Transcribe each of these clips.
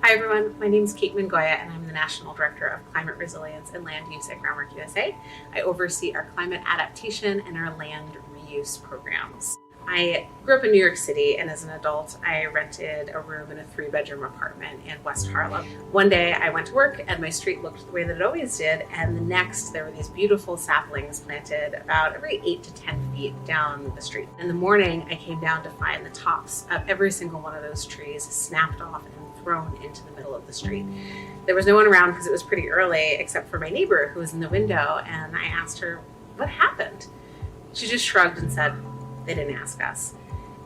Hi everyone, my name is Kate Mingoya and I'm the National Director of Climate Resilience and Land Use at Groundwork USA. I oversee our climate adaptation and our land reuse programs. I grew up in New York City, and as an adult, I rented a room in a 3-bedroom apartment in West Harlem. One day I went to work and my street looked the way that it always did, and the next there were these beautiful saplings planted about every 8 to 10 feet down the street. In the morning, I came down to find the tops of every single one of those trees snapped off and thrown into the middle of the street. There was no one around because it was pretty early, except for my neighbor who was in the window, and I asked her, "What happened?" She just shrugged and said, "They didn't ask us."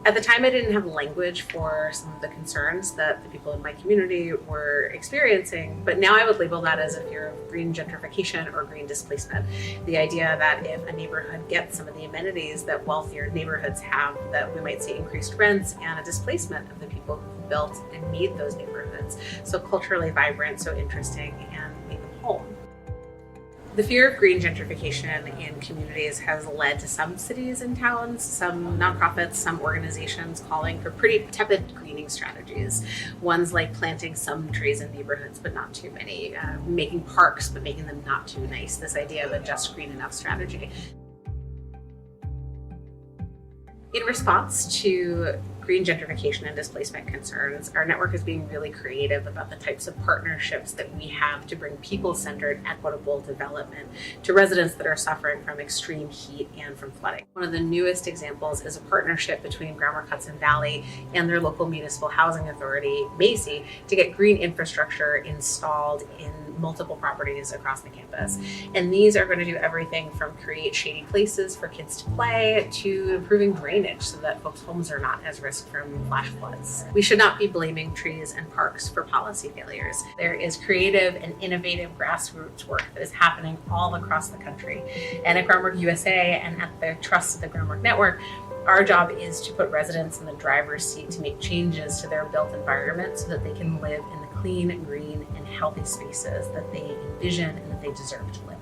At the time, I didn't have language for some of the concerns that the people in my community were experiencing, but now I would label that as a fear of green gentrification or green displacement. The idea that if a neighborhood gets some of the amenities that wealthier neighborhoods have, that we might see increased rents and a displacement of the people who built and made those neighborhoods so culturally vibrant, so interesting, and made them home. The fear of green gentrification in communities has led to some cities and towns, some nonprofits, some organizations calling for pretty tepid greening strategies. Ones like planting some trees in neighborhoods, but not too many, making parks, but making them not too nice, this idea of a just green enough strategy. In response to green gentrification and displacement concerns, our network is being really creative about the types of partnerships that we have to bring people-centered, equitable development to residents that are suffering from extreme heat and from flooding. One of the newest examples is a partnership between Groundwork Hudson Valley and their local municipal housing authority, Macy, to get green infrastructure installed in multiple properties across the campus. And these are going to do everything from create shady places for kids to play to improving drainage so that folks' homes are not as risk from flash floods. We should not be blaming trees and parks for policy failures. There is creative and innovative grassroots work that is happening all across the country. And at Groundwork USA and at the Trust of the Groundwork Network, our job is to put residents in the driver's seat to make changes to their built environment so that they can live in the clean, green, and healthy spaces that they envision and that they deserve to live.